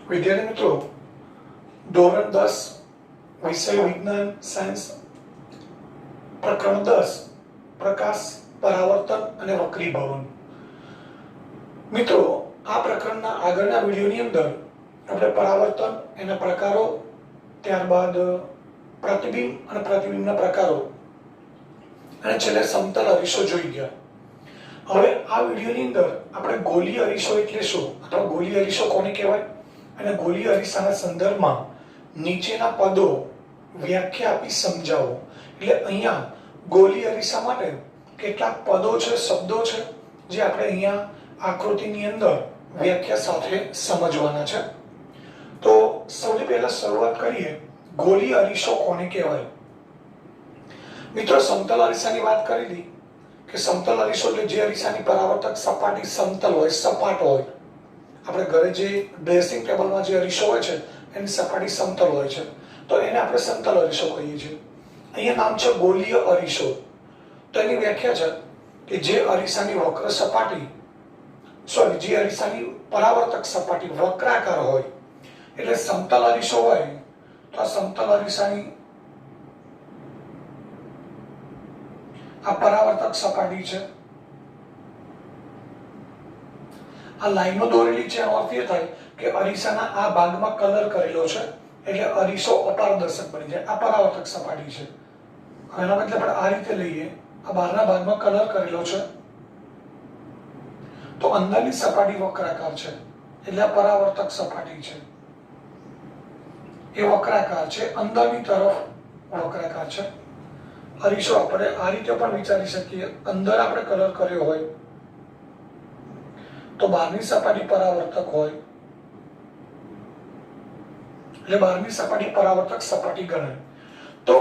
વિદ્યાર્થી મિત્રો, ધોરણ 10 વિષય વિજ્ઞાન સાયન્સ પ્રકરણ 10 પ્રકાશ, પરાવર્તન અને વક્રીભવન. મિત્રો, આ પ્રકરણના આગળના વિડિયોની અંદર આપણે પરાવર્તન, એના પ્રકારો, ત્યારબાદ પ્રતિબિંબ અને પ્રતિબિંબના પ્રકારો અને છેલ્લે સમતલ અરીસો જોઈ ગયા. હવે આ વિડિયોની અંદર આપણે ગોલીય અરીસો એટલે શું અથવા ગોલીય અરીસો કોને કહેવાય અને ગોલીય અરીસાના સંદર્ભમાં નીચેના પદો વ્યાખ્યા આપી સમજાવો. એટલે અહીંયા ગોલીય અરીસા માટે કેટલાક પદો છે, શબ્દો છે, જે આપણે અહીંયા આકૃતિની અંદર વ્યાખ્યા સાથે સમજવાના છે. તો સૌથી પહેલા શરૂઆત કરીએ, ગોલીય અરીસો કોને કહેવાય. મિત્રો, સમતલ અરીસાની વાત કરી હતી કે સમતલ અરીસો એટલે જે અરીસાની પરાવર્તક સપાટી સમતલ હોય, સપાટ હોય. આપણે ઘરે જે ડ્રેસિંગ ટેબલમાં જે અરીસો હોય છે એની સપાટી સમતલ હોય છે, તો એને આપણે સમતલ અરીસો કહીએ છીએ. અહીંયા નામ છે ગોલીય અરીસો. તો એની વ્યાખ્યા છે કે જે અરીસાની વક્ર સપાટી જે અરીસાની પરાવર્તક સપાટી વક્રાકાર હોય, એટલે સમતલ અરીસો હોય તો આ સમતલ અરીસાની આ પરાવર્તક સપાટી છે. આ લાઈનો દોરેલી છે, એનો અર્થ એ થાય કે અરીસાના આ ભાગમાં કલર કરેલો છે, એટલે અરીસો અપારદર્શક બની જાય. આ પરાવર્તક સપાટી છે. એના બદલે આપણે આ રીતે લઈએ, આ બહારના ભાગમાં કલર કરેલો છે, તો અંદરની સપાટી વક્રાકાર છે, એટલે આ પરાવર્તક સપાટી છે. એ વક્રાકાર છે, અંદરની તરફ વક્રાકાર છે. અરીસો આપણે આ રીતે પણ વિચારી શકીએ, અંદર આપણે કલર કર્યો હોય તો બહારની સપાટી પરાવર્તક હોય, એટલે બહારની સપાટી પરાવર્તક સપાટી ગણાય. તો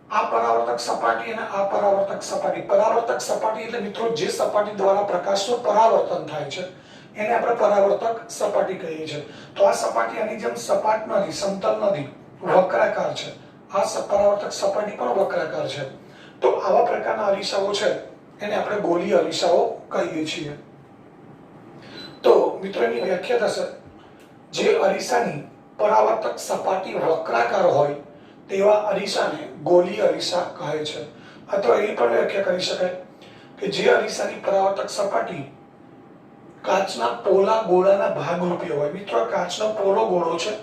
આ પરાવર્તક સપાટી અને આ પરાવર્તક સપાટી, પરાવર્તક સપાટી એટલે મિત્રો જે સપાટી દ્વારા પ્રકાશનું પરાવર્તન થાય છે એને આપણે પરાવર્તક સપાટી કહીએ છીએ. તો આ સપાટી આની જેમ સપાટ નથી, સમતલ નથી, વક્રાકાર છે. આ પરાવર્તક સપાટી પણ વક્રાકાર છે. તો આવા પ્રકારના અરીસાઓ છે એને આપણે ગોલીય અરીસાઓ કહીએ છીએ. તો મિત્રોની વ્યાખ્યા થશે, જે અરીસાની પરાવર્તક સપાટી વક્રાકાર હોય તેવા અરીસાને ગોલીય અરીસા કહે છે. અથવા એ પણ વ્યાખ્યા કરી શકાય કે જે અરીસાની પરાવર્તક સપાટી કાચના પોલા ગોળાના ભાગરૂપે હોય. મિત્રો, કાચનો પોલો ગોળો છે,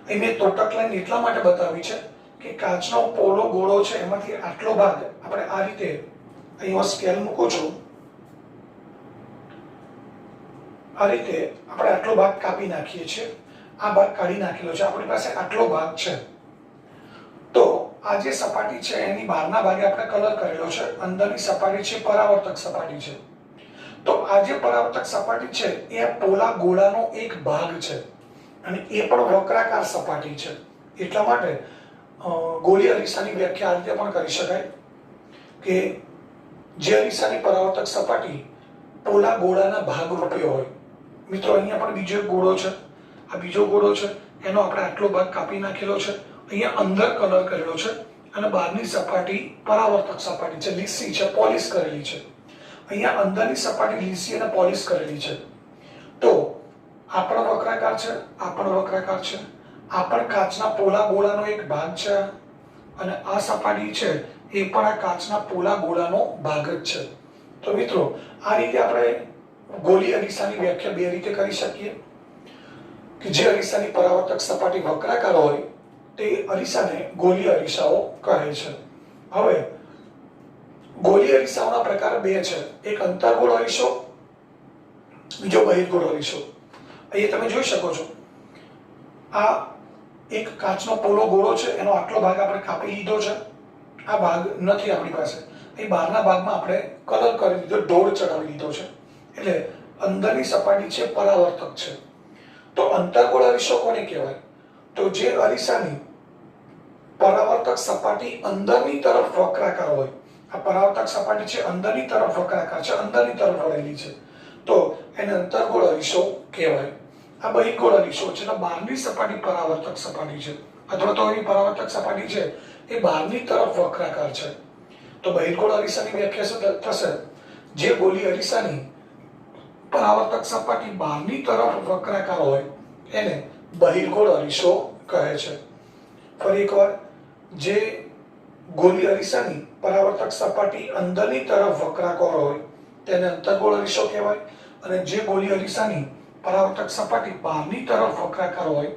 એ મેં તોટક લાઈન એટલા માટે બતાવી છે કે કાચનો પોલો ગોળો છે, એમાંથી આટલો ભાગ આપણે આ રીતે અહીંયા સ્કેલ મૂકું છું, આ રીતે આપણે આટલો ભાગ કાપી નાખીએ છીએ. આ ભાગ કાઢી નાખેલો છે, આપણી પાસે આટલો ભાગ છે. તો આ જે સપાટી છે એની બહારના ભાગે આપણે કલર કરેલો છે, અંદરની સપાટી છે પરાવર્તક સપાટી છે. તો આ જે પરાવર્તક સપાટી છે એ પોલા ગોળાનો એક ભાગ છે અને એ પણ વક્રાકાર સપાટી છે. એટલા માટે ગોલીય અરીસાની વ્યાખ્યા આ રીતે પણ કરી શકાય કે જે અરીસાની પરાવર્તક સપાટી પોલા ગોળાના ભાગ રૂપે હોય. મિત્રો, અહીંયા પણ બીજો એક ગોળો છે, આ બીજો ગોળો છે, એનો આપણે આટલો ભાગ કાપી નાખેલો છે. અહીંયા અંદર કલર કરેલો છે અને બહારની સપાટી પરાવર્તક સપાટી છે, લીસી છે, પોલિશ કરેલી છે. અહીંયા અંદરની સપાટી લીસી અને પોલિશ કરેલી છે. તો આ પણ વક્રાકાર છે, આ પણ વક્રાકાર છે, આ પણ કાચના પોલા ગોળાનો એક ભાગ છે અને આ સપાટી છે એ પણ આ કાચના પોલા ગોળાનો ભાગ જ છે. તો મિત્રો, આ રીતે આપણે ગોલીય અરીસાની વ્યાખ્યા બે રીતે કરી શકીએ કે જે અરીસાની પરાવર્તક સપાટી વક્રાકાર હોય તે અરીસાને ગોલીય અરીસાઓ કહે છે. હવે ગોલીય અરીસાઓના પ્રકાર બે છે, એક અંતર્ગોળ અરીસો, બીજો બહિર્ગોળ અરીસો. અહીંયા તમે જોઈ શકો છો, આ એક કાચનો પોલો ગોળો છે, એનો આટલો ભાગ આપણે કાપી લીધો છે. આ ભાગ નથી આપણી પાસે, એ બહારના ભાગમાં આપણે કલર કરી દીધો, ઢોળ ચડાવી દીધો છે, એટલે અંદરની સપાટી છે પરાવર્તક છે. તો અંતર્ગોળ અરીસો કોને કહેવાય? તો જે અરીસાની પરાવર્તક સપાટી અંદરની તરફ વક્રાકાર હોય. આ પરાવર્તક સપાટી છે અંદરની તરફ વક્રાકાર છે, અંદરની તરફ વળેલી છે, તો એને અંતર્ગોળ અરીસો કહેવાય. આ બહિર્ગોળ અરીસો છે, બહારની સપાટી પરાવર્તક સપાટી છે, અથવા તો એની પરાવર્તક સપાટી છે એ બહારની તરફ વક્રાકાર છે. તો બહિર્ગોળ અરીસાની વ્યાખ્યા શું થશે? જે ગોલીય અરીસાની પરાવર્તક સપાટી બહારની તરફ વક્રાકાર હોય એને બહિર્ગોળ અરીસો કહે છે. ફરી એકવાર, જે ગોળી અરીસાની પરાવર્તક સપાટી અંદરની તરફ વક્રાકાર હોય તેને અંતર્ગોળ અરીસો કહેવાય, અને જે ગોળી અરીસાની પરાવર્તક સપાટી બહારની તરફ વક્રાકાર હોય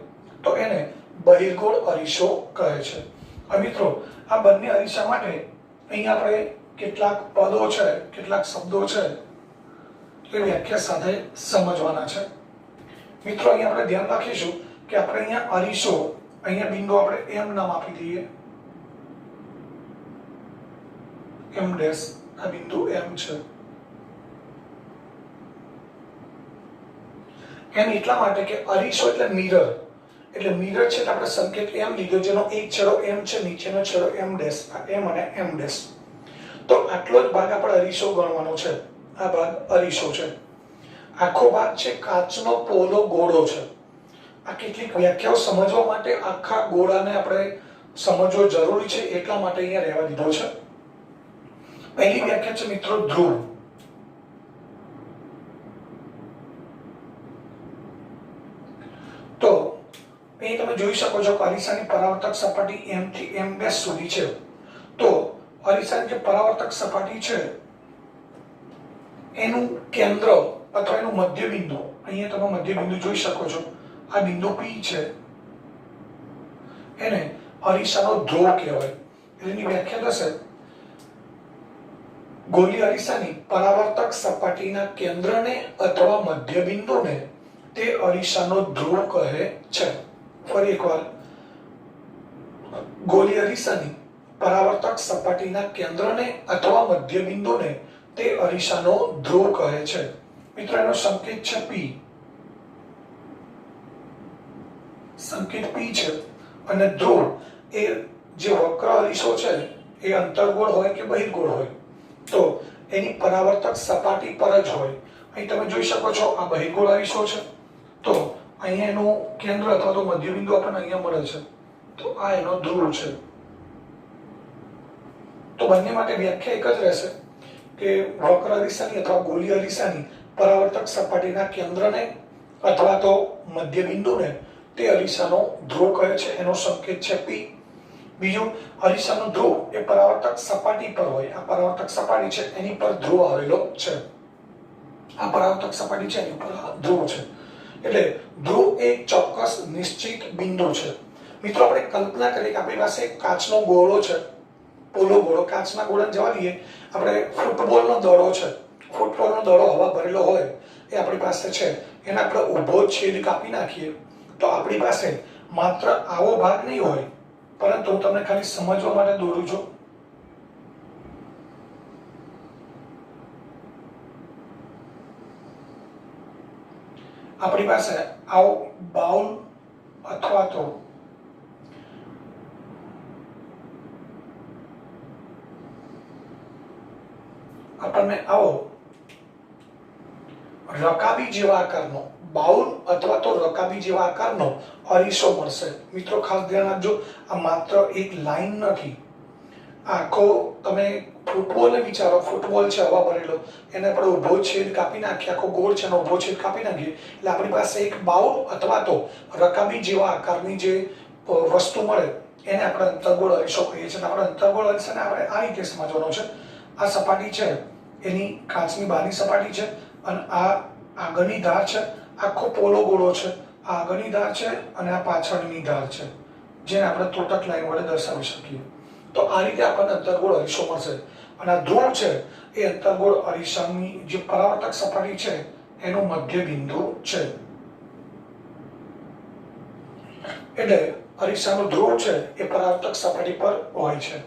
તો એને બહિર્ગોળ અરીસો કહે છે. હવે મિત્રો, આ બંને અરીસા માટે અહીંયા આપણે કેટલાક પદો છે, કેટલાક શબ્દો છે એ વ્યાખ્યા સાથે સમજવાના છે. મિત્રો, અહીંયા આપણે ધ્યાન રાખીશું કે આપણે અહીંયા અરીસો, અહીંયા બિંદુ આપણે એમ નામ આપી દઈએ, એમ ડેશ, આ બિંદુ એમ છે. એમ એટલા માટે કે અરીસો એટલે મિરર, એટલે મિરર છે, આપણે સંકેત એમ લીધો, જેનો એક છેડો એમ છે, નીચેનો છેડો એમ ડેશ, આ એમ અને એમ ડેશ. તો આટલો જ ભાગ આપણે અરીસો ગણવાનો છે. આ ભાગ અરીસો છે. આખો ભાગ છે કાચનો પોલો ગોળો છે. આ કેટલીક વ્યાખ્યાઓ સમજવા માટે આખા ગોળાને આપણે સમજવો જરૂરી છે, એટલા માટે અહીંયા રહેવા દીધો છે. પહેલી વ્યાખ્યા છે મિત્રો ધ્રુવ. તો અહીં તમે જોઈ શકો છો કે અરીસાની પરાવર્તક સપાટી એમ થી એમ ડેશ સુધી છે. તો અરીસાની જે પરાવર્તક સપાટી છે એનું કેન્દ્ર અથવા એનું મધ્ય બિંદુ, અહીંયા તમે મધ્ય બિંદુ જોઈ શકો છો, આ બિંદુ P છે, એને અરીસાનો ધ્રુવ કહેવાય. એની વ્યાખ્યા થશે ગોળી અરીસાની પરાવર્તક સપાટીના કેન્દ્રને અથવા મધ્ય બિંદુને તે અરીસાનો ધ્રુવ કહે છે. ફરી એકવાર, ગોળી અરીસાની પરાવર્તક સપાટીના કેન્દ્રને અથવા મધ્ય બિંદુને તે અરીસાનો ધ્રુવ કહે છે. મિત્રો, એનો સંકેત છે P, સંકેત P છે, અને ધ્રુવ એ જે વક્ર અરીસો છે એ અંતર્ગોળ હોય કે બહિર્ગોળ હોય તો એની પરાવર્તક સપાટી પર જ હોય. અહીં તમે જોઈ શકો છો આ બહિર્ગોળ અરીસો છે, તો અહીંયા એનું કેન્દ્ર અથવા તો મધ્ય બિંદુ આપણને અહીંયા મળે છે, તો આ એનો ધ્રુવ છે. તો બંને માટે વ્યાખ્યા એક જ રહેશે કે વક્ર અરીસાની અથવા ગોળી અરીસાની પરાવર્તક સપાટીના કેન્દ્રને અથવા તો મધ્ય બિંદુને તે અરીસાનો ધ્રુવ કહે છે. એનો સંકેત છે P. બીજું, અરીસાનો ધ્રુવ એ પરાવર્તક સપાટી પર હોય. આ પરાવર્તક સપાટી છે એની પર ધ્રુવ આવેલો છે. આ પરાવર્તક સપાટી છે એની પર ધ્રુવ છે. એટલે ધ્રુવ એક ચોક્કસ નિશ્ચિત બિંદુ છે. મિત્રો, આપણે કલ્પના કરીએ કે આપણી પાસે એક કાચનો ગોળો છે, પોલો ગોળો. કાચના ગોળાને જવા દઈએ, આપણે ફૂટબોલનો દડો છે, ફૂટબોલનો દડો હવા ભરેલો હોય એ આપણી પાસે છે, એને આપણે ઊભો છેદ કાપી નાખીએ તો આપણી પાસે માત્ર આવો ભાગ નહીં હોય, પરંતુ હું તમને ખાલી સમજવા માટે દોરું છું. આપણી પાસે આવો બાઉલ અથવા તો આપણને આવો રકાબી જેવા આકારનો બાઉલ અથવા તો રકાબી જેવા આકારનો અરીસો મળશે. મિત્રો, ખાસ ધ્યાન રાખજો, આ માત્ર એક લાઈન નથી. આખો તમે ફૂટબોલ વિચારો, ફૂટબોલ છે હવા ભરેલો, એને આપણે ઊભો છેદ કાપી નાખીએ, આખો ગોળ છે એનો ઊભો છેદ કાપી નાખીએ એટલે આપણી પાસે એક બાઉલ અથવા તો રકાબી જેવા આકારની જે વસ્તુ મળે એને આપણે અંતર્ગોળ અરીસો કહીએ છીએ. આપણે અંતર્ગોળ અરીસાને આપણે આ રીતે સમજવાનો છે. આ સપાટી છે એની કાચની બહારની સપાટી છે, અને આ આગળની ધાર છે, આખો પોલો ગોળો છે, આ આગળની ધાર છે અને આ પાછળની ધાર છે, જેને આપણે ત્રોટક લાઈન વડે દર્શાવી શકીએ. તો આ રીતે આપણને અંતર્ગોળ અરીસો મળશે. અને આ ધ્રુવ છે એ અંતર્ગોળ અરીસાની જે પરાવર્તક સપાટી છે એનું મધ્ય બિંદુ છે. એટલે અરીસાનો ધ્રુવ છે એ પરાવર્તક સપાટી પર હોય છે.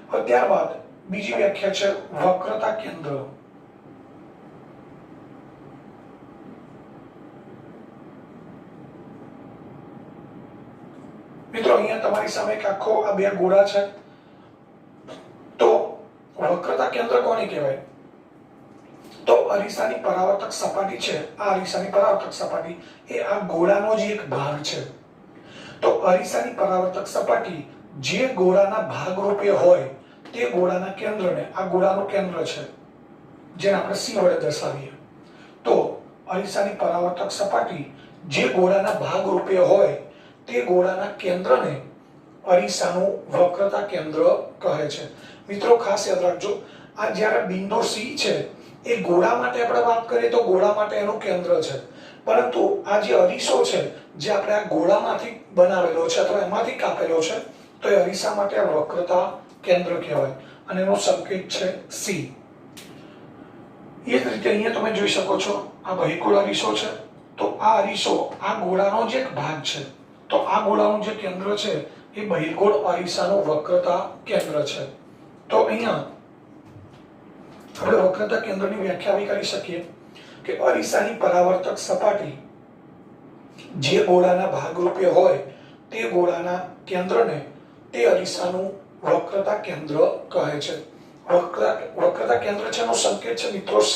હવે ત્યારબાદ બીજી વ્યાખ્યા છે વક્રતા કેન્દ્ર. મિત્રો, અહીંયા તમારી સામે એક આખો આ બે ગોળા છે. તો વક્રતા કેન્દ્ર કોને કહેવાય? તો અરીસાની પરાવર્તક સપાટી છે, આ અરીસાની પરાવર્તક સપાટી એ આ ગોળાનો જ એક ભાગ છે. તો અરીસાની પરાવર્તક સપાટી જે ગોળાના ભાગ રૂપે હોય તે ગોળાના કેન્દ્રને, આ ગોળાનું કેન્દ્ર છે જેને આપણે C વડે દર્શાવીએ, તો અરીસાની પરાવર્તક સપાટી જે ગોળાના ભાગ રૂપે હોય તે ગોળાના કેન્દ્રને અરીસાનું વક્રતા કેન્દ્ર કહે છે. મિત્રો ખાસ યાદ રાખજો, આ જ્યારે બિંદુ C છે એ ગોળા માટે આપણે વાત કરીએ તો ગોળા માટે એનું કેન્દ્ર છે, પરંતુ આ જે અરીસો છે જે આપણે આ ગોળામાંથી બનાવેલો છે અથવા એમાંથી કાપેલો છે તો એ અરીસા માટે આ વક્રતા કેન્દ્ર કહેવાય અને એનો સંકેત છે C. એ જ રીતે અહીંયા તમે જોઈ શકો છો આ બહિર્ગોળ અરીસો છે, તો આ અરીસો આ ગોળાનો જે એક ભાગ છે, તો આ ગોળાનું જે કેન્દ્ર છે એ બહિર્ગોળ અરીસાનું વક્રતા કેન્દ્ર છે. તો અહીંયા આપણે વક્રતા કેન્દ્રની વ્યાખ્યા આવી કરી શકીએ કે અરીસાની પરાવર્તક સપાટી જે ગોળાના ભાગરૂપે હોય તે ગોળાના કેન્દ્રને તે અરીસાનું વક્રતા કેન્દ્ર કહે છે. વક્રતા કેન્દ્ર છે એનો સંકેત છે મિત્રો C.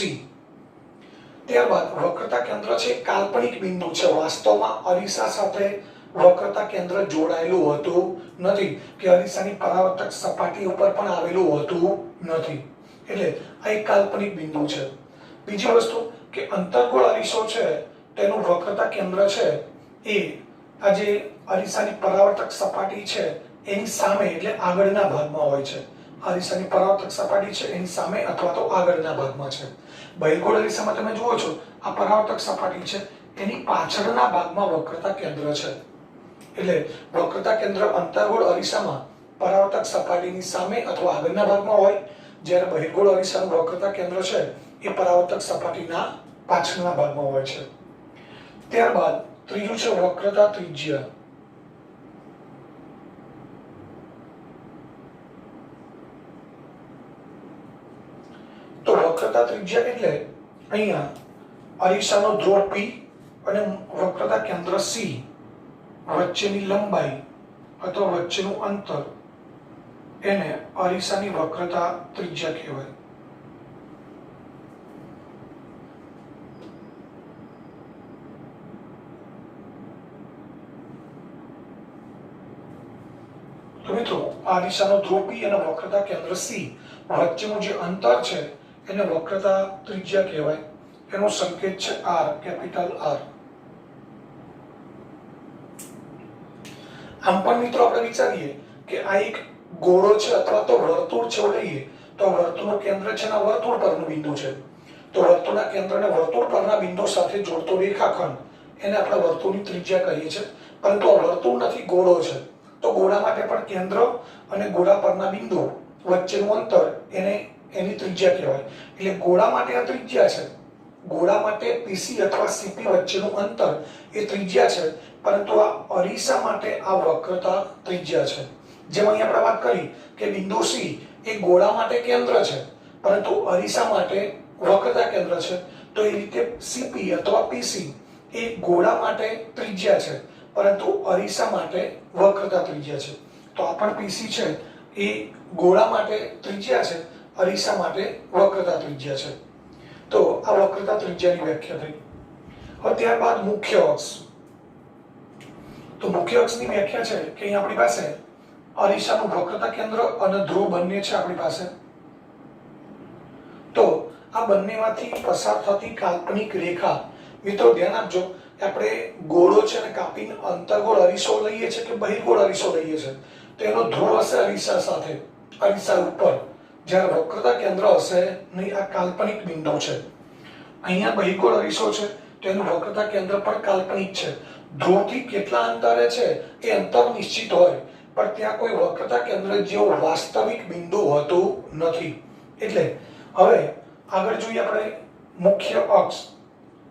ત્યારબાદ વક્રતા કેન્દ્ર છે કાલ્પનિક બિંદુ છે, વાસ્તવમાં અરીસા સાથે વક્રતા કેન્દ્ર જોડાયેલું હોતું નથી કે અરીસાની પરાવર્તક સપાટી ઉપર પણ આવેલું હોતું નથી, એટલે આ એક કાલ્પનિક બિંદુ છે. બીજી વસ્તુ કે અંતર્ગોળ અરીસો છે તેનું વક્રતા કેન્દ્ર છે એ આ જે અરીસાની પરાવર્તક સપાટી છે એની સામે એટલે આગળના ભાગમાં હોય છે. અરીસાની પરાવર્તક સપાટી છે એની સામે અથવા તો આગળના ભાગમાં છે. બહિર્ગોળ અરીસામાં તમે જુઓ છો આ પરાવર્તક સપાટી છે એની પાછળના ભાગમાં વક્રતા કેન્દ્ર છે, એટલે વક્રતા કેન્દ્ર અંતર્ગોળ અરીસામાં પરાવર્તક સપાટીની સામે અથવા આગળના ભાગમાં હોય, જ્યારે બહિર્ગોળ અરીસાનું વક્રતા કેન્દ્ર છે એ પરાવર્તક સપાટીના પાછળના ભાગમાં હોય છે. ત્યારબાદ ત્રીજું છે વક્રતા ત્રિજ્યા. તો વક્રતા ત્રિજ્યા એટલે અહીંયા અરીસાનો ધ્રુવ P અને વક્રતા કેન્દ્ર C વચ્ચેની લંબાઈ અથવા વચ્ચેનું અંતર એને અરીસાની વક્રતા ત્રિજ્યા કહેવાય. તો મિત્રો અરીસાનો ધ્રુવ P અને વક્રતા કેન્દ્ર C વચ્ચેનું જે અંતર છે એને વક્રતા ત્રિજ્યા કહેવાય. એનો સંકેત છે R, કેપિટલ R. આમ પણ મિત્રો આપણે વિચારીએ કે આ એક ગોળો છે અથવા તો વર્તુળ છે લઈએ તો વર્તુળનું કેન્દ્ર છે ના વર્તુળ પરનું બિંદુ છે, તો વર્તુળના કેન્દ્રને વર્તુળ પરના બિંદુ સાથે જોડતો રેખાખંડ એને આપણે વર્તુળની ત્રિજ્યા કહીએ છીએ. પરંતુ આ વર્તુળ નથી, ગોળો છે, તો ગોળા માટે પણ કેન્દ્ર અને ગોળા પરના બિંદુ વચ્ચેનું અંતર એની ત્રિજ્યા કહેવાય. એટલે ગોળા માટે આ ત્રિજ્યા છે, ગોળા માટે PC અથવા CP વચ્ચેનું અંતર એ ત્રિજ્યા છે, પરંતુ આ અરીસા માટે આ વક્રતા ત્રિજ્યા છે. જેમ અહીં આપણે વાત કરી કે બિંદુ C એ ગોળા માટે કેન્દ્ર છે પરંતુ અરીસા માટે વક્રતા કેન્દ્ર છે, તો એ રીતે CP અથવા PC એ ગોળા માટે ત્રિજ્યા છે પરંતુ અરીસા માટે વક્રતા ત્રિજ્યા છે. તો આ પણ PC છે એ ગોળા માટે ત્રિજ્યા છે, અરીસા માટે વક્રતા ત્રિજ્યા છે. તો આ વક્રતા ત્રિજ્યાની વ્યાખ્યા થઈ. હવે ત્યારબાદ મુખ્ય અક્ષ. તો મુખ્ય અક્ષની વ્યાખ્યા છે કે અહીં આપણી પાસે અરીસાનું વક્રતા કેન્દ્ર અને ધ્રુવ બંને છે આપણી પાસે. તો આ બંનેમાંથી પસાર થતી કાલ્પનિક રેખા, મિત્રો ધ્યાન આપજો, આપણે ગોળો છે ને કાપીને અંતર્ગોળ અરીસો લઈએ છીએ કે બહિર્ગોળ અરીસો લઈએ છીએ તો એનો ધ્રુવ હશે અરીસા સાથે, અરીસા ઉપર, જ્યારે વક્રતા કેન્દ્ર હશે નહીં. આ કાલ્પનિક બિંદુ છે. અહીંયા બહિર્ગોળ અરીસો છે તો એનું વક્રતા કેન્દ્ર પણ કાલ્પનિક છે. ધ્રુવથી કેટલા અંતરે છે એ અંતર નિશ્ચિત હોય પણ ત્યાં કોઈ વક્રતા કેન્દ્ર જેવું વાસ્તવિક બિંદુ હોતું નથી. એટલે હવે આગળ જોઈએ આપણે મુખ્ય અક્ષ.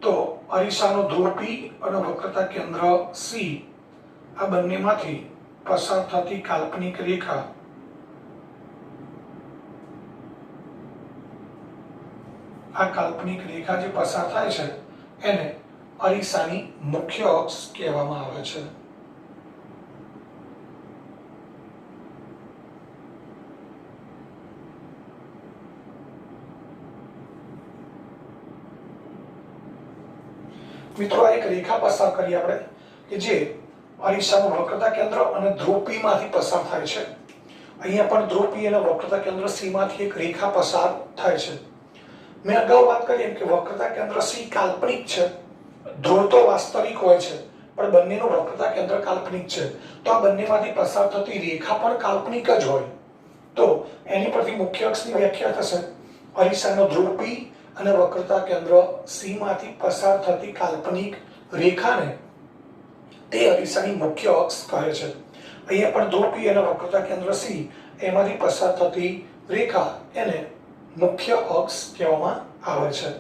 તો અરીસાનો ધ્રુવ P અને વક્રતા કેન્દ્ર C આ બંનેમાંથી પસાર થતી કાલ્પનિક રેખા આ કાલ્પનિક રેખા જે પસાર થાય છે એને અરીસાની મુખ્ય અક્ષ કહેવામાં આવે છે. મિત્રો આ એક રેખા પસાર કરી આપણે કે જે અરીસાનું વક્રતા કેન્દ્ર અને ધ્રુવ P માંથી પસાર થાય છે. અહીંયા પણ ધ્રુવ P અને વક્રતા કેન્દ્ર C માંથી એક રેખા પસાર થાય છે. મેં અગાઉ વાત કરી એમ કે વક્રતા કેન્દ્ર C કાલ્પનિક છે, ધ્રુવ તો વાસ્તવિક હોય છે, પણ બંનેનું વક્રતા કેન્દ્ર કાલ્પનિક છે, તો આ બંનેમાંથી પસાર થતી રેખા પણ કાલ્પનિક જ હોય. તો એની પરથી મુખ્ય અક્ષની વ્યાખ્યા થશે અરીસાનો ધ્રુવ P અને વક્રતા કેન્દ્ર C માંથી પસાર થતી કાલ્પનિક રેખાને તે અરીસાની મુખ્ય અક્ષ કહે છે. અહીંયા પણ ધ્રુવ P અને વક્રતા કેન્દ્ર C એમાંથી પસાર થતી રેખા એને મુખ્ય અક્ષ કહેવામાં આવે છે.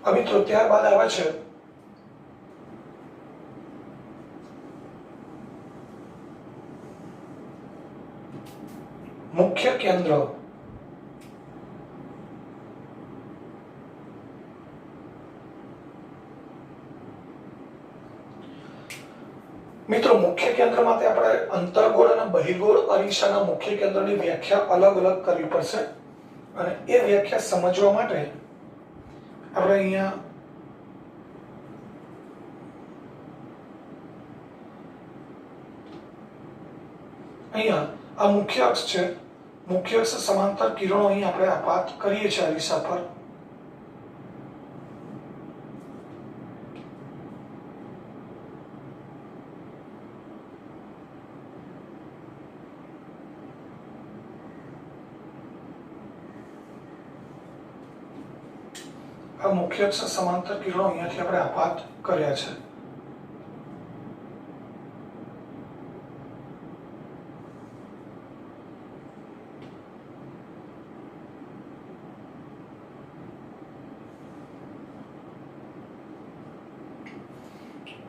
હવે મિત્રો ત્યારબાદ આવે છે મુખ્ય કેન્દ્ર. મિત્રો મુખ્ય કેન્દ્ર માટે આપણે અંતર્ગોળ અને બહિર્ગોળ અરીસાના મુખ્ય કેન્દ્રની વ્યાખ્યા અલગ અલગ કરવી પડશે, અને એ વ્યાખ્યા સમજવા માટે આપણે અહીંયા આ મુખ્ય અક્ષ છે. મુખ્ય અક્ષ સમાંતર કિરણો અહીં આપણે આપાત કરીએ છીએ અરીસા પર. આ મુખ્ય અક્ષ સમાંતર કિરણો અહીંયાથી આપણે આપાત કર્યા છે.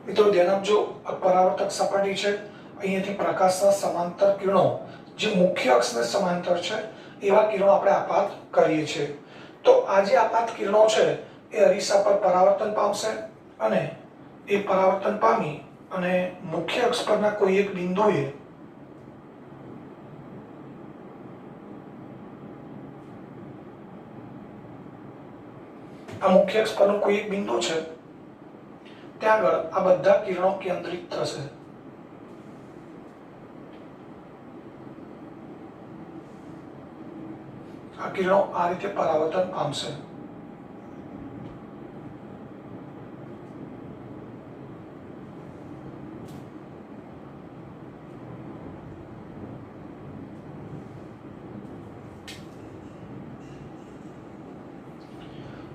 મિત્રો ધ્યાન આપજો, આ પરાવર્તક સપાટી છે. અહીંયાથી પ્રકાશના સમાંતર કિરણો જે મુખ્ય અક્ષને સમાંતર છે એવા કિરણો આપણે આપાત કરીએ છીએ. તો આ જે આપાત કિરણો છે એ અરીસા પર પરાવર્તન પામશે, અને એ પરાવર્તન પામી અને મુખ્ય અક્ષ પરના કોઈ એક બિંદુએ આ મુખ્ય અક્ષ પરનું કોઈ એક બિંદુ છે ત્યાં આગળ આ બધા કિરણો કેન્દ્રિત થશે. આ કિરણો આ રીતે પરાવર્તન પામશે.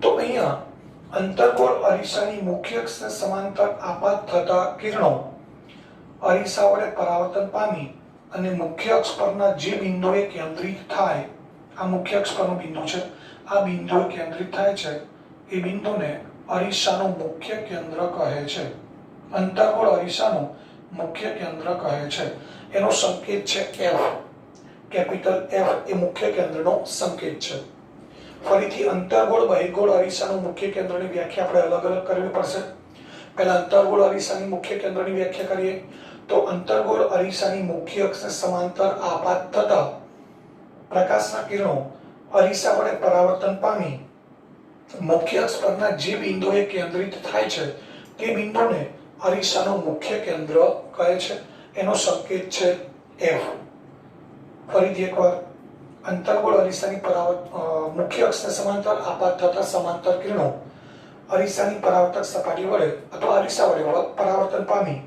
તો અહીંયા અંતર્ગોળ અરીસાની મુખ્ય અક્ષને સમાંતર આપાત થતા કિરણો અરીસા વડે પરાવર્તન પામી અને મુખ્ય અક્ષ પરના જે બિંદુએ કેન્દ્રિત થાય, આ મુખ્ય અક્ષ પરનું બિંદુ છે, આ બિંદુએ કેન્દ્રિત થાય છે એ બિંદુને અરીસાનું મુખ્ય કેન્દ્ર કહે છે. અંતર્ગોળ અરીસાનું મુખ્ય કેન્દ્ર કહે છે. એનો સંકેત છે F. કેપિટલ F એ મુખ્ય કેન્દ્રનો સંકેત છે. ફરીથી અંતર્ગોળ બહિર્ગોળ અરીસાનું મુખ્ય કેન્દ્રની વ્યાખ્યા આપણે અલગ અલગ કરવી પડશે. પહેલા અંતર્ગોળ અરીસાની મુખ્ય કેન્દ્રની વ્યાખ્યા કરીએ તો અંતર્ગોળ અરીસાની મુખ્ય અક્ષને સમાંતર આપાત થતા પ્રકાશના કિરણો અરીસા વડે પરાવર્તન પામી મુખ્ય અક્ષ પરના જે બિંદુએ કેન્દ્રિત થાય છે તે બિંદુને અરીસાનું મુખ્ય કેન્દ્ર કહે છે. એનો સંકેત છે F. ફરીથી એકવાર, અંતર્ગોળ અરીસાની મુખ્ય અક્ષને સમાંતર આપાત થતા સમાંતર કિરણો અરીસાની પરાવર્તક સપાટી વડે અથવા અરીસા વડે પરાવર્તન પામી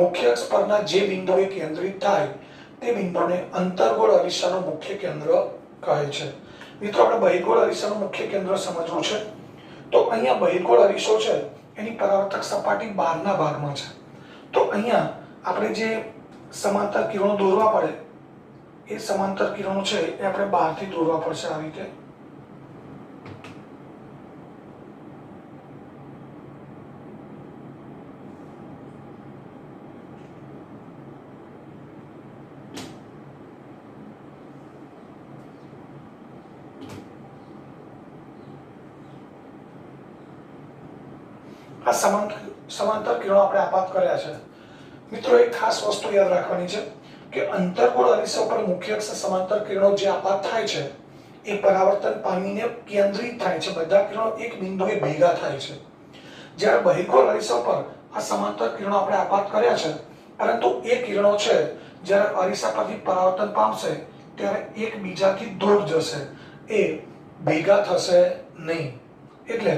મુખ્ય અક્ષ પરના જે બિંદુએ કેન્દ્રિત થાય તે બિંદુને અંતર્ગોળ અરીસાનું મુખ્ય કેન્દ્ર કહે છે. મિત્રો આપણે બહિર્ગોળ અરીસાનું મુખ્ય કેન્દ્ર સમજવું છે. તો અહીંયા બહિર્ગોળ અરીસો છે એની પરાવર્તક સપાટી બહારના ભાગમાં છે. તો અહીંયા આપણે જે સમાંતર કિરણો દોરવા પડે એ સમાંતર કિરણો છે એ આપણે બહારથી દોરવા પડશે આ રીતે. આ સમાંતર કિરણો આપણે આપાત કર્યા છે. મિત્રો એક ખાસ વસ્તુ યાદ રાખવાની છે કે અંતર્ગોળ અરીસા પર મુખ્ય અક્ષ સમાંતર કિરણો જે આપાત થાય છે એ પરાવર્તન પામીને કેન્દ્રિત થાય છે. બધા કિરણો એક બિંદુએ ભેગા થાય છે. જ્યારે બહિર્ગોળ અરીસા પર આ સમાંતર કિરણો આપણે આપાત કર્યા છે, પરંતુ એ કિરણો છે જ્યારે અરીસા પરથી પરાવર્તન પામશે ત્યારે એકબીજાથી દૂર જશે, એ ભેગા થશે નહીં. એટલે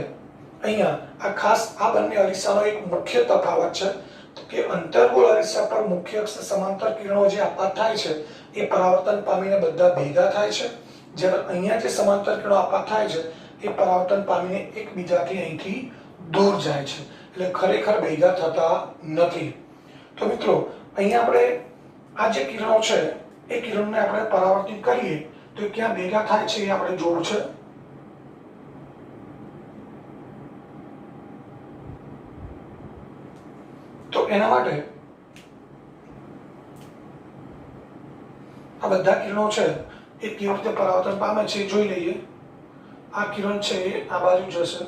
અહીંયા આ ખાસ આ બંને અરીસાનો એક મુખ્ય તફાવત છે કે અંતર્ગોળ અરીસા પર મુખ્ય અક્ષ સમાંતર કિરણો જે આપાત થાય છે એ પરાવર્તન પામીને બધા ભેગા થાય છે, જ્યારે અહીંયા જે સમાંતર કિરણો આપાત થાય છે એ પરાવર્તન પામીને એકબીજાથી અહીંથી દૂર જાય છે, એટલે ખરેખર ભેગા થતા નથી. તો મિત્રો અહીંયા આપણે આ જે કિરણો છે એ કિરણને આપણે પરાવર્તિત કરીએ તો ક્યાં ભેગા થાય છે એ આપણે જોવું છે. તો એના માટે આ બધા કિરણો છે એ કેવી રીતે પરાવર્તન પામે છે એ જોઈ લઈએ. આ કિરણ છે એ આ બાજુ જશે,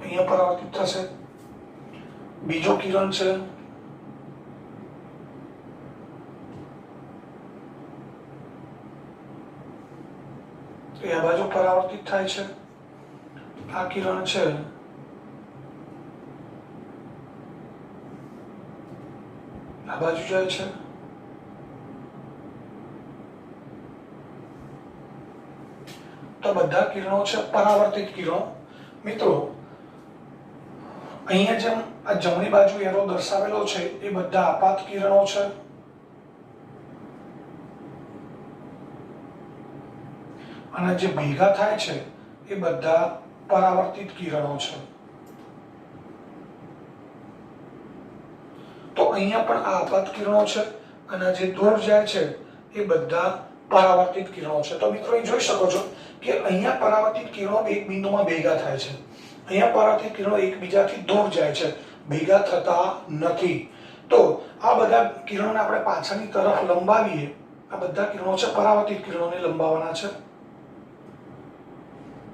અહીંયા પરાવર્તિત થશે. બીજો કિરણ છે એ આ બાજુ પરાવર્તિત થાય છે. આ કિરણ છે આ બાજુ જાય છે. તો બધા કિરણો છે પરાવર્તિત કિરણો. મિત્રો અહીંયા જેમ આ જમણી બાજુ એરો દર્શાવેલો છે એ બધા આપાત કિરણો છે, અને જે ભેગા થાય છે એ બધા પરાવર્તિત કિરણો છે. તો અહીંયા પણ આ આપાત કિરણો છે અને જે દૂર જાય છે એ બધા પરાવર્તિત કિરણો છે. તો મિત્રો અહીં જોઈ શકો છો કે અહીંયા પરાવર્તિત કિરણો એક બિંદુમાં ભેગા થાય છે, અહીંયા પરાવર્તિત કિરણો એકબીજાથી દૂર જાય છે, ભેગા થતા નથી. તો આ બધા કિરણોને આપણે પાછળની તરફ લંબાવીએ. આ બધા કિરણો છે પરાવર્તિત કિરણોને લંબાવવાના છે.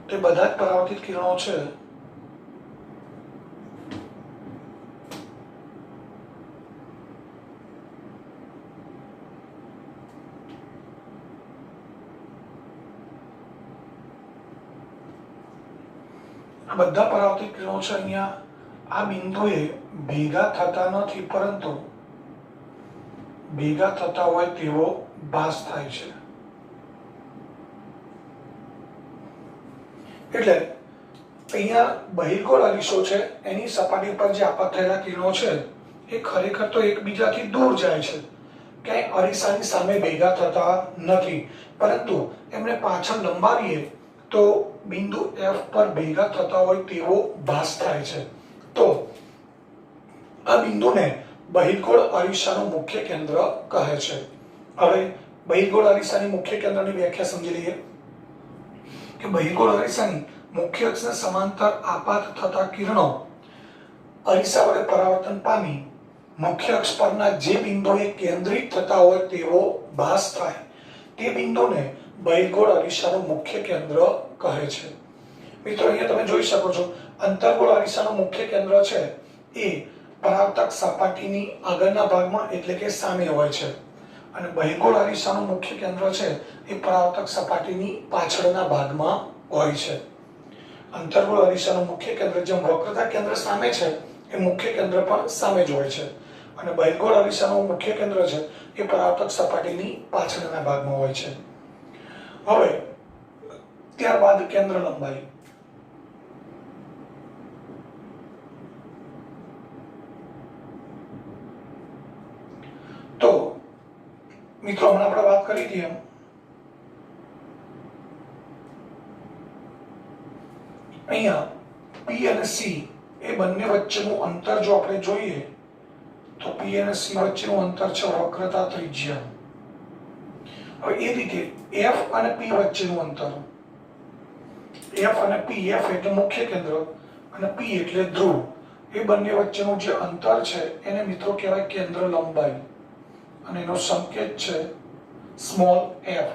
તે બધા જ પરાવર્તિત કિરણો છે આ બધા પરાવર્તિત કિરણો છે અહીંયા આ બિંદુએ ભેગા થતા નથી, પરંતુ ભેગા થતા હોય તેવો ભાસ થાય છે. એટલે અહીંયા બહિર્ગોળ અરીસો છે એની સપાટી પર જે આપાત થયેલા કિરણો છે એ ખરેખર તો એકબીજાથી દૂર જાય છે, ક્યાંય અરીસાની સામે ભેગા થતા નથી, પરંતુ એમને પાછળ લંબાવીએ તો બિંદુ F પર ભેગા થતા હોય તેવો ભાસ થાય છે. તો આ બિંદુને બહિર્ગોળ અરીસાનું મુખ્ય કેન્દ્ર કહે છે. હવે બહિર્ગોળ અરીસાની મુખ્ય કેન્દ્રની વ્યાખ્યા સમજી લઈએ કે બહિર્ગોળ અરીસાની મુખ્ય અક્ષને સમાંતર આપાત થતા કિરણો અરીસા વડે પરાવર્તન પામી મુખ્ય અક્ષ પરના જે બિંદુએ કેન્દ્રિત થતા હોય તેવો ભાસ થાય તે બિંદુને બહિર્ગોળ અરીસાનું મુખ્ય કેન્દ્ર કહે છે. મિત્રો અહીંયા તમે જોઈ શકો છો અંતર્ગોળ અરીસાનું મુખ્ય કેન્દ્ર છે એ પરાવર્તક સપાટીની આગળના ભાગમાં એટલે કે સામે હોય છે, અને બહિર્ગોળ અરીસાનું મુખ્ય કેન્દ્ર છે એ પરાવર્તક સપાટીની પાછળના ભાગમાં હોય છે. અંતર્ગોળ અરીસાનું મુખ્ય કેન્દ્ર જેમ વક્રતા કેન્દ્ર સામે છે એ મુખ્ય કેન્દ્ર પણ સામે જ હોય છે, અને બહિર્ગોળ અરીસાનું મુખ્ય કેન્દ્ર છે એ પરાવર્તક સપાટીની પાછળના ભાગમાં હોય છે. હવે ત્યારબાદ કેન્દ્ર લંબાઈ. તો મિત્રો હમણાં આપણે વાત કરી હતી એમ અહીંયા P અને C એ બંને વચ્ચેનું અંતર જો આપણે જોઈએ તો P અને C વચ્ચેનું અંતર છે વક્રતા ત્રિજ્યા. હવે એ રીતે F અને P વચ્ચેનું અંતર, F અને P, F એટલે મુખ્ય કેન્દ્ર અને P એટલે ધ્રુવ, એ બંને વચ્ચેનું જે અંતર છે એને મિત્રો કહેવાય કેન્દ્ર લંબાઈ, અને એનો સંકેત છે સ્મોલ f.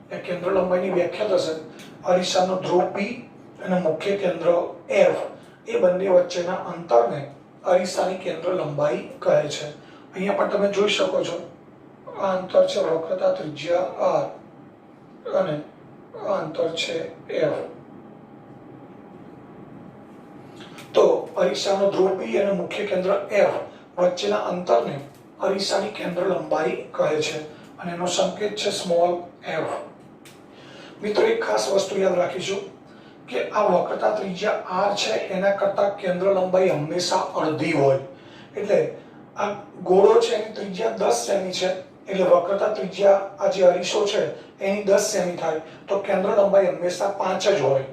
એ કેન્દ્ર લંબાઈની વ્યાખ્યા થશે અરીસાનો ધ્રુવ P અને મુખ્ય કેન્દ્ર F એ બંને વચ્ચેના અંતરને અરીસાની કેન્દ્ર લંબાઈ કહે છે. અહીંયા પણ તમે જોઈ શકો છો આ અંતર છે વક્રતા ત્રિજ્યા R અને આ અંતર છે F. તો અરીસાનો ધ્રુવ P અને મુખ્ય કેન્દ્ર F વચ્ચેના અંતરને અરીસાની કેન્દ્ર લંબાઈ કહે છે, અને એનો સંકેત છે સ્મોલ f. મિત્રો એક ખાસ વસ્તુ યાદ રાખીશું કે આ વક્રતા ત્રિજ્યા r છે એના કરતા કેન્દ્ર લંબાઈ હંમેશા અડધી હોય. એટલે આ ગોળો છે એની ત્રિજ્યા 10 સેમી છે, એટલે વક્રતા ત્રિજ્યા આ જે અરીસો છે એની 10 સેમી થાય, તો કેન્દ્ર લંબાઈ હંમેશા 5 જ હોય.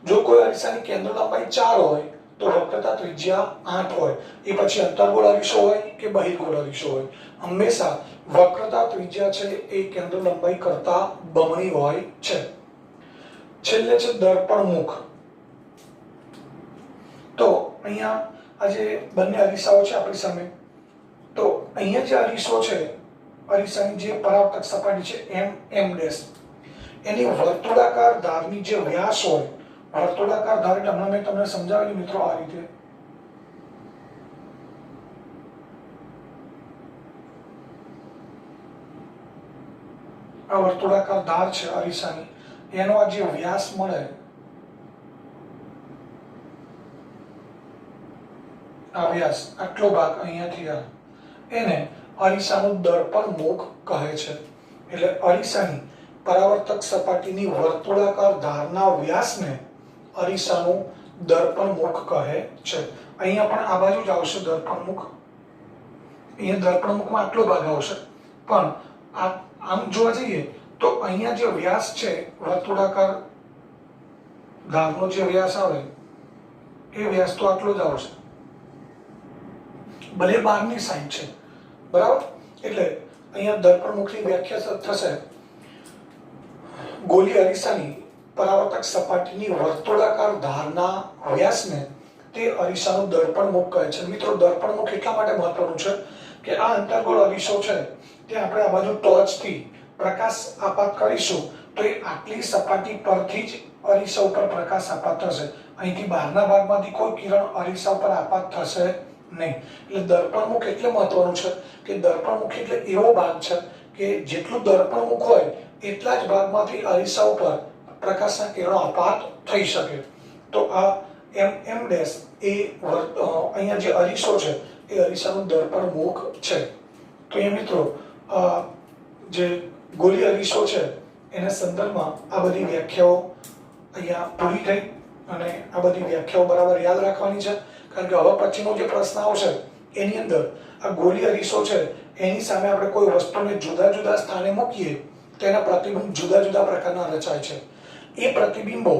જો કોઈ અરીસાની કેન્દ્ર લંબાઈ 4 હોય તો વક્રતા ત્રિજ્યા 8 હોય. એ પછી અંતર્ગોળ અરીસો હોય કે બહિર્ગોળ અરીસો હોય, હંમેશા વક્રતા ત્રિજ્યા છે એ કેન્દ્ર લંબાઈ કરતા બમણી હોય છે. છેલ્લે છે દર્પણ મુખ. તો અહીંયા આ જે બંને અરીસાઓ છે આપણી સામે, તો અહીંયા જે અરીસો છે, અરીસાની જે પરાવર્તક સપાટી છે M ડેશ, એની વર્તુળાકાર ધારની જે વ્યાસ હોય, વર્તુળાકાર ધાર એટલે હમણાં મેં તમને સમજાવેલું મિત્રો આ રીતે, આ વર્તુળાકાર ધાર છે અરીસાની, એનો આ જે વ્યાસ મળે, આ વ્યાસ આટલો ભાગ અહીંયાથી આ, એને અરીસાનું દર્પણ મુખ કહે છે. એટલે અરીસાની પરાવર્તક સપાટીની વર્તુળાકાર ધારના વ્યાસને અરીસાનું દર્પણ મુખ કહે છે. અહીંયા પણ આ બાજુ જ આવશે દર્પણ મુખ, અહીંયા દર્પણ મુખમાં આટલો ભાગ આવશે, પણ આમ જોવા જઈએ તો અહીંયા જે વ્યાસ છે વર્તુળાકાર ધારનો જે વ્યાસ આવે એ વ્યાસ તો આટલો જ આવશે, ભલે બહારની સાઈડ છે, બરાબર. એટલે અહીંયા દર્પણ મુખની વ્યાખ્યા થશે ગોળી અરીસાની પરાવર્તક સપાટીની વર્તુળાકાર ધારના વ્યાસને તે અરીસાનું દર્પણ મુખ કહે છે. મિત્રો દર્પણ મુખ એટલા માટે મહત્વનું છે કે આ અંતર્ગોળ અરીસો છે તે આપણે આ બાજુ ટોર્ચથી પ્રકાશ આપાત કરીશું તો એ આટલી સપાટી પરથી જ અરીસા ઉપર પ્રકાશ આપાત થશે. અહીંથી બહારના ભાગમાંથી કોઈ કિરણ અરીસા ઉપર આપાત થશે નહીં. એટલે દર્પણ મુખ એટલે મહત્વનું છે કે દર્પણ મુખ એટલે એવો ભાગ છે કે જેટલું દર્પણ મુખ હોય એટલા જ ભાગમાંથી અરીસા ઉપર પ્રકાશના કિરણો આપાત થઈ શકે. તો આ M ડેશ એ અહીંયા જે અરીસો છે એ અરીસાનું દર્પણ મુખ છે. તો એ મિત્રો જે ગોળી અરીસો છે એના સંદર્ભમાં આ બધી વ્યાખ્યાઓ અહીંયા પૂરી થઈ, અને આ બધી વ્યાખ્યાઓ બરાબર યાદ રાખવાની છે, કારણ કે હવે પછીનો જે પ્રશ્ન આવશે એની અંદર આ ગોળી અરીસો છે એની સામે આપણે કોઈ વસ્તુને જુદા જુદા સ્થાને મૂકીએ તો એના પ્રતિબિંબ જુદા જુદા પ્રકારના રચાય છે. એ પ્રતિબિંબો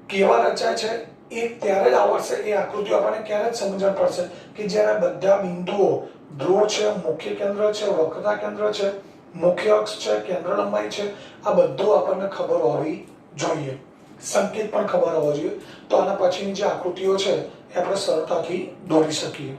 કેવા રચાય છે એ ત્યારે જ આવડશે, એ આકૃતિઓ આપણને ક્યારે જ સમજણ પડશે કે જ્યારે બધા બિંદુઓ ધ્રુવ છે, મુખ્ય કેન્દ્ર છે, વક્રતા કેન્દ્ર છે, મુખ્ય અક્ષ છે, કેન્દ્ર લંબાઈ છે, આ બધું આપણને ખબર હોવી જોઈએ, સંકેત પણ ખબર હોવો જોઈએ. તો આના પછીની જે આકૃતિઓ છે એ આપણે સરળતાથી દોરી શકીએ.